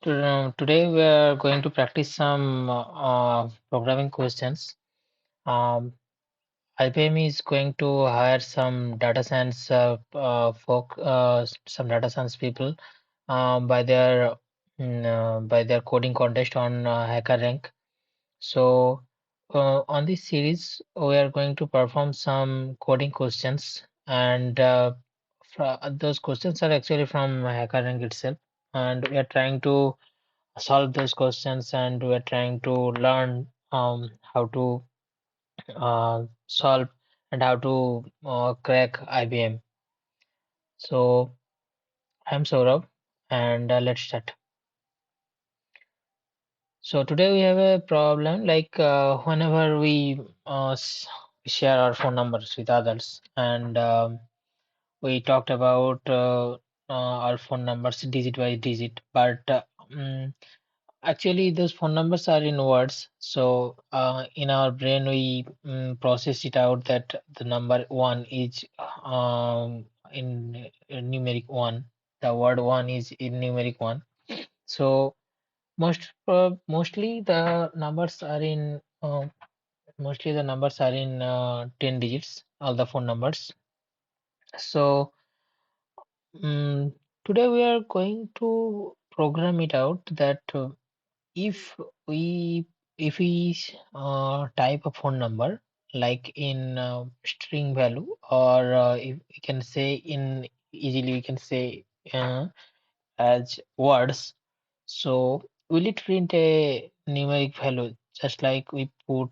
Today we are going to practice some programming questions. Um, IBM is going to hire some data science some data science people by their coding contest on HackerRank. So on this series, we are going to perform some coding questions, and those questions are actually from HackerRank itself, and we are trying to solve those questions, and we're trying to learn how to solve and how to crack IBM. So I'm Saurabh, and let's start. So today we have a problem like whenever we share our phone numbers with others, and we talked about our phone numbers digit by digit, but mm, actually, those phone numbers are in words. So, in our brain, we process it out that the number one is in numeric one. The word one is in numeric one. So, mostly the numbers are in 10 digits. All the phone numbers. So, um, today we are going to program it out that. If we type a phone number like in string value, or if we can say in easily we can say as words, so will it print a numeric value just like we put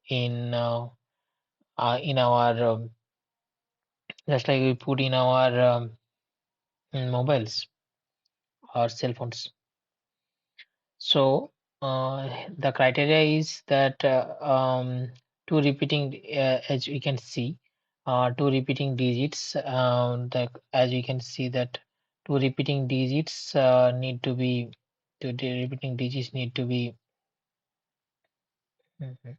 in in our just like we put in our mobiles or cell phones. So the criteria is that two repeating, as we can see, two repeating digits. As we can see that two repeating digits need to be two repeating digits need to be. Mhm,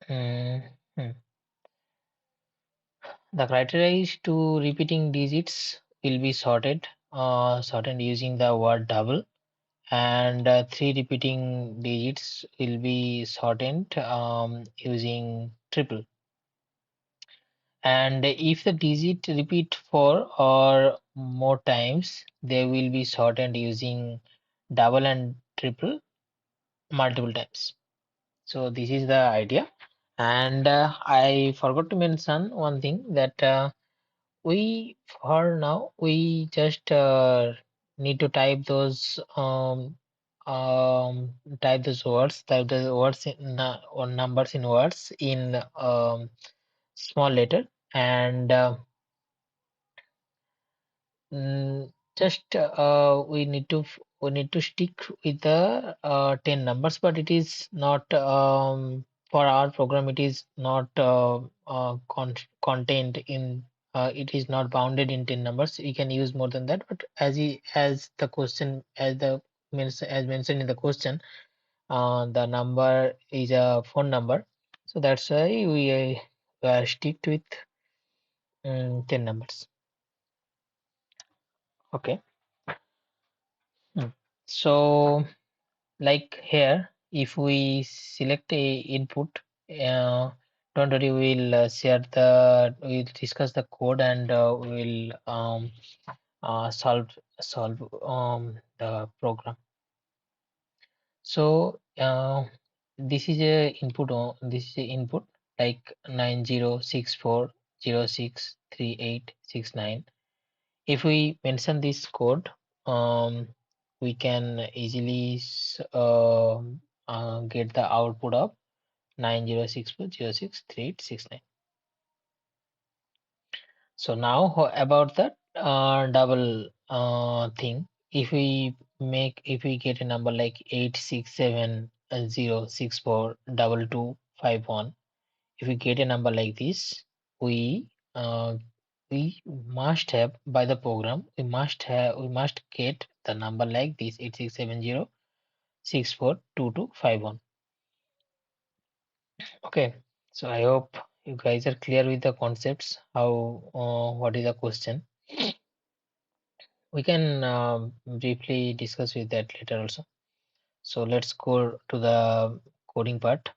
yeah. Mhm. The criteria is two repeating digits will be sorted using the word double, and three repeating digits will be shortened using triple. And if the digit repeat four or more times, they will be shortened using double and triple multiple times. So this is the idea. And I forgot to mention one thing that we for now we just need to type those words, type the words in or numbers in words in small letter, and just we need to stick with the 10 numbers, but it is not for our program. It is not contained in. It is not bounded in 10 numbers. You can use more than that, but as the question as the as mentioned in the question, the number is a phone number, so that's why we stick with 10 numbers. Okay. Hmm. So, like here, if we select a input, uh, don't worry, we'll discuss the code, and we'll solve the program. So, this is a input like 9064063869. If we mention this code, we can easily get the output of 9064063869. So now about the double thing. If we get a number like 867 064 2251, if we get a number like this, we we must have by the program we must get the number like this 8670642251. Okay, so I hope you guys are clear with the concepts how what is the question. We can briefly discuss with that later also. So let's go to the coding part.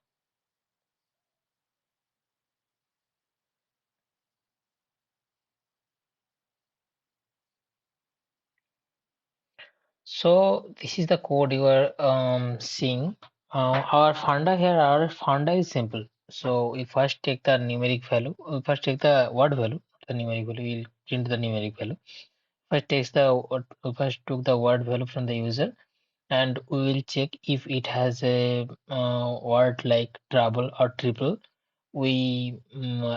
So this is the code you are seeing. Our funda is simple. So we first take the numeric value. We first take the word value, the numeric value. We'll print the numeric value. We first took the word value from the user, and we will check if it has a word like trouble or triple. We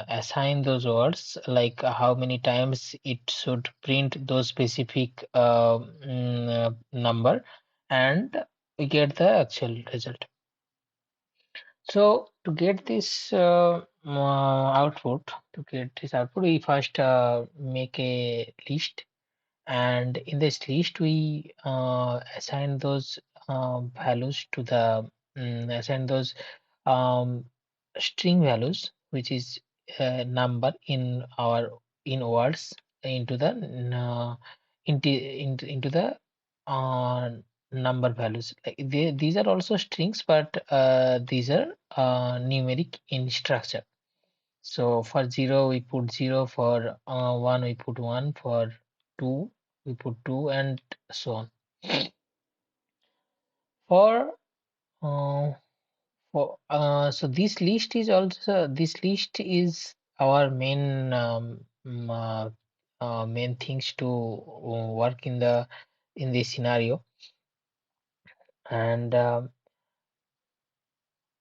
assign those words like how many times it should print those specific number, and we get the actual result. So to get this output, we first make a list, and in this list we assign those values to the assign those um, string values, which is a number in words, into the into the uh, number values. Like these are also strings, but these are numeric in structure. So for 0 we put 0, for 1 we put 1, for 2 we put 2, and so on. For uh, so this list is our main things to work in this scenario. And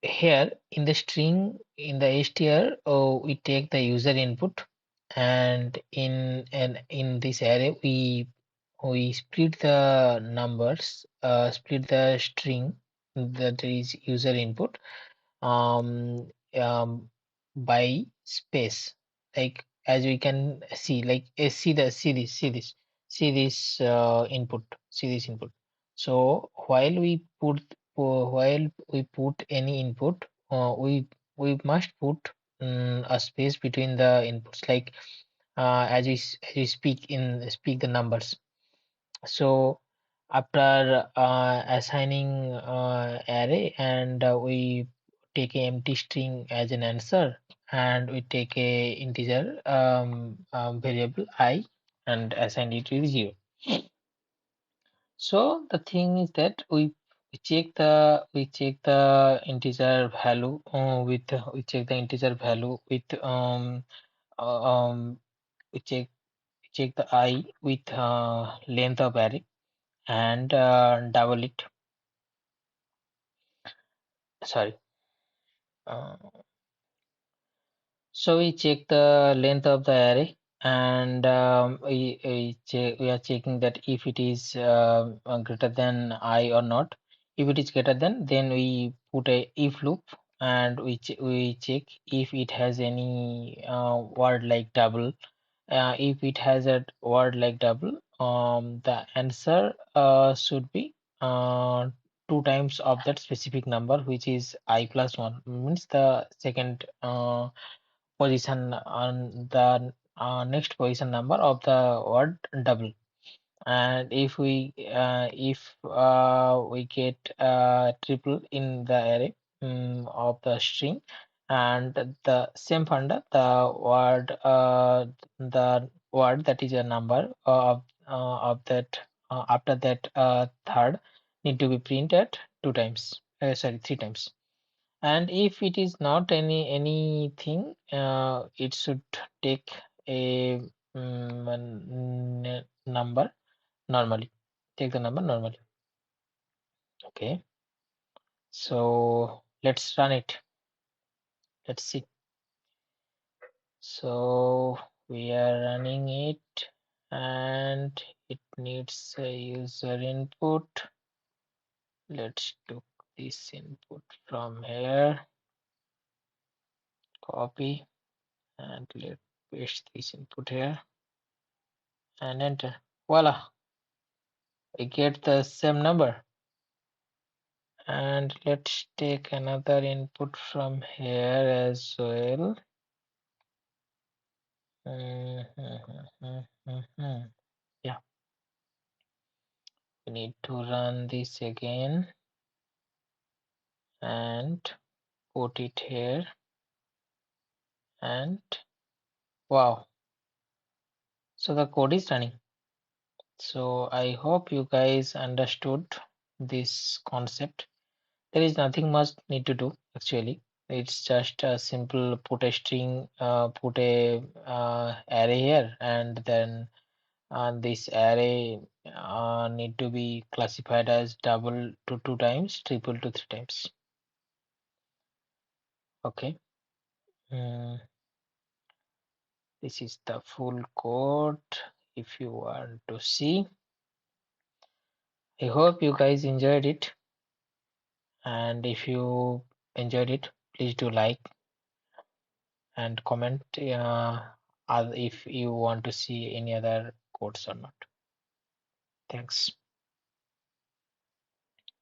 here in the string, in the str, we take the user input, and in this array we split the numbers, split the string that is user input, um, um, by space. Like as we can see, like see this input, see this input. So while we put any input, we must put a space between the inputs, like as we speak the numbers. So after assigning array, and we take a empty string as an answer, and we take a integer variable I, and assign it with 0. So the thing is that we check the integer value we check the integer value with uh, um we check the I with length of array, and double it. Sorry. Uh, so we check the length of the array, and we are checking that if it is greater than I or not. If it is greater than, then we put a if loop, and we check if it has any word like double. If it has a word like double, the answer should be two times of that specific number, which is I plus one, means the second position on the next position number of the word double. And if we get triple in the array of the string, and the same funda, the word that is a number of that after that third need to be printed two times, sorry, three times. And if it is not anything, it should take a number normally. Take the number normally. Okay. So let's run it. Let's see. So we are running it, and it needs a user input. Let's take this input from here, copy, and let's paste this input here and enter. Voila, we get the same number. And let's take another input from here as well. Yeah. We need to run this again and put it here. And wow, so the code is running. So I hope you guys understood this concept. There is nothing much need to do actually. It's just a simple put a string, put a array here, and then this array need to be classified as double to 2 times, triple to 3 times. Okay. Mm, this is the full code. If you want to see, I hope you guys enjoyed it. And if you enjoyed it, please do like and comment if you want to see any other codes or not. Thanks.